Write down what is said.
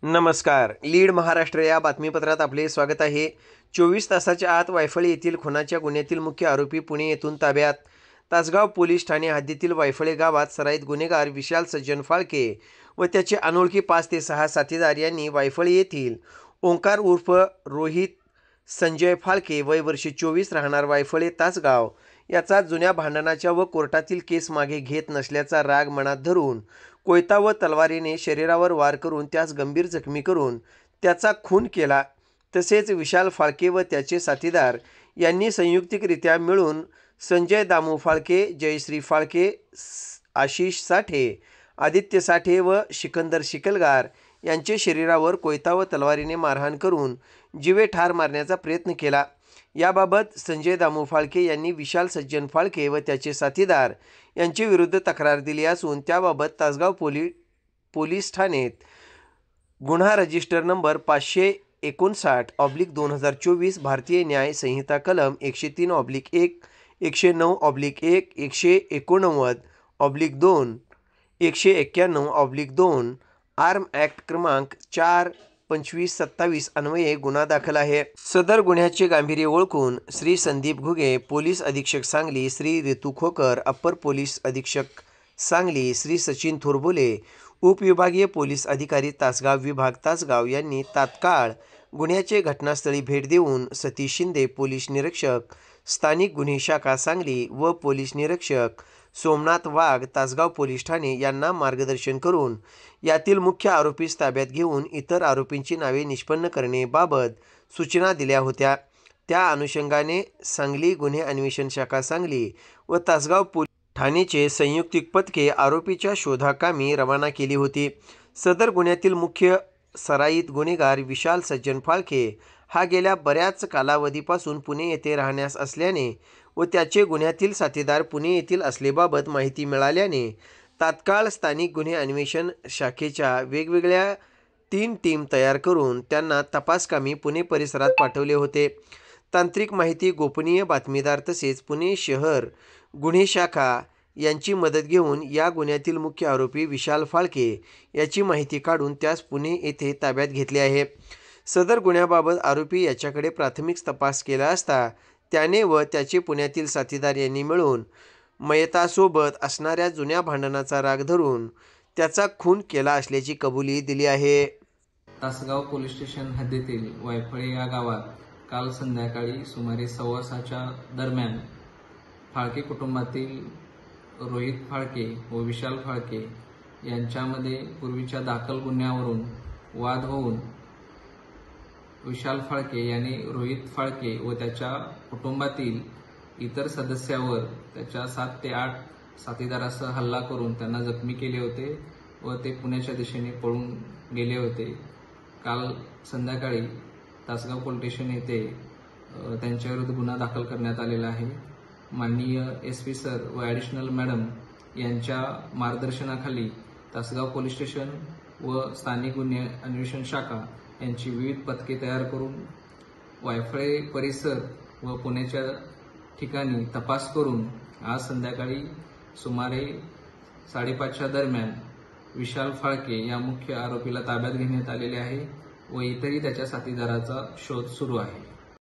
नमस्कार. लीड महाराष्ट्र या बातमीपत्रात आपले स्वागत आहे. 24 तासाच्या आत वायफळे येथील खुनाच्या गुन्ह्यातील मुख्य आरोपी पुणे येथून ताब्यात. तासगाव पोलीस ठाणे हद्दीतील वायफळे गावात सराईत गुन्हेगार विशाल सज्जन फाळके व त्याचे अनोळखी 5 ते 6 साथीदार यांनी वायफळे येथील ओंकार उर्फ रोहित संजय फाळके वय वर्ष 24 राहणार वायफळे तासगाव याचा जुन्या भांडणाच्या व कोर्टातील केस मागे घेत नसल्याचा राग मनात धरून कोयता व तलवारीने शरीरावर वार करून त्यास गंभीर जखमी करून त्याचा खून केला. तसेच विशाल फाळके व त्याचे साथीदार यांनी संयुक्तिकरित्या मिळून संजय दामू फाळके, जयश्री फाळके, आशिष साठे, आदित्य साठे व सिकंदर शिकलगार यांचे शरीरावर कोयता व तलवारीने मारहाण करून जीवे ठार मारण्याचा प्रयत्न केला. याबाबत संजय दामू फाळके यांनी विशाल सज्जन फाळके व त्याचे साथीदार यांच्या विरुद्ध तक्रार दिली असून त्याबाबत तासगाव पोलीस ठाण्यात गुन्हा रजिस्टर नंबर 559/2024 भारतीय न्याय संहिता कलम 103/1, 109/1, 189/2, 191/2 आर्म ॲक्ट क्रमांक 4/25/27 अन्वये गुन्हा दाखल आहे. सदर गुन्ह्याचे गांभीर्य ओळखून श्री संदीप घुगे, पोलीस अधीक्षक सांगली, श्री ऋतू खोकर, अप्पर पोलीस अधीक्षक सांगली, श्री सचिन थोरबोले, उपविभागीय पोलीस अधिकारी तासगाव विभाग तासगाव यांनी तात्काळ गुन्ह्याचे घटनास्थळी भेट देऊन सतीश शिंदे, पोलीस निरीक्षक, स्थानिक गुन्हे शाखा सांगली व पोलीस निरीक्षक सोमनाथ वाघ, तासगाव पोलीस ठाणे यांना मार्गदर्शन करून यातील मुख्य आरोपीस ताब्यात घेऊन इतर आरोपींची नावे निष्पन्न करण्याबाबत सूचना दिल्या होत्या. त्या अनुषंगाने सांगली गुन्हे अन्वेषण शाखा सांगली व तासगाव पोलीस ठाणेचे संयुक्तिक पथके आरोपीच्या शोधाकामी रवाना केली होती. सदर गुन्ह्यातील मुख्य सराईत गुन्हेगार विशाल सज्जन फाळके हा गेल्या बऱ्याच कालावधीपासून पुणे येथे राहण्यास असल्याने व त्याचे गुन्ह्यातील साथीदार पुणे येथील असलेबाबत माहिती मिळाल्याने तात्काळ स्थानिक गुन्हे अन्वेषण शाखेच्या वेगवेगळ्या 3 टीम तयार करून त्यांना तपासकामी पुणे परिसरात पाठवले होते. तांत्रिक माहिती, गोपनीय बातमीदार तसेच पुणे शहर गुन्हे शाखा यांची मदत घेऊन या गुन्ह्यातील मुख्य आरोपी विशाल फाळके याची माहिती काढून त्यास पुणे येथे ताब्यात घेतले आहे. सदर गुन्ह्याबाबत आरोपी याच्याकडे प्राथमिक तपास केला असता त्याने व त्याचे पुण्यातील साथीदार यांनी मिळून मयतासोबत असणाऱ्या जुन्या भांडणाचा राग धरून त्याचा खून केला असल्याची कबुली दिली आहे. तासगाव पोलीस स्टेशन हद्दीतील वायफळे या गावात काल संध्याकाळी सुमारे 6:15च्या दरम्यान फाळके कुटुंबातील रोहित फाळके व विशाल फाळके यांच्यामध्ये पूर्वीच्या दाखल गुन्ह्यावरून वाद होऊन विशाल फाळके यांनी रोहित फाळके व त्याच्या कुटुंबातील इतर सदस्यावर त्याच्या 7 ते 8 साथीदारासह हल्ला करून त्यांना जखमी केले होते व ते पुण्याच्या दिशेने पळून गेले होते. काल संध्याकाळी तासगाव पोलीस स्टेशन येथे त्यांच्याविरुद्ध गुन्हा दाखल करण्यात आलेला आहे. माननीय SP सर व ॲडिशनल मॅडम यांच्या मार्गदर्शनाखाली तासगाव पोलीस स्टेशन व स्थानिक गुन्हे अन्वेषण शाखा यांची विविध पथके तयार करून वायफळे परिसर व पुण्याच्या ठिकाणी तपास करून आज संध्याकाळी सुमारे 5:30च्या दरम्यान विशाल फाळके या मुख्य आरोपीला ताब्यात घेण्यात आलेले आहे व इतरही त्याच्या साथीदाराचा शोध सुरू आहे.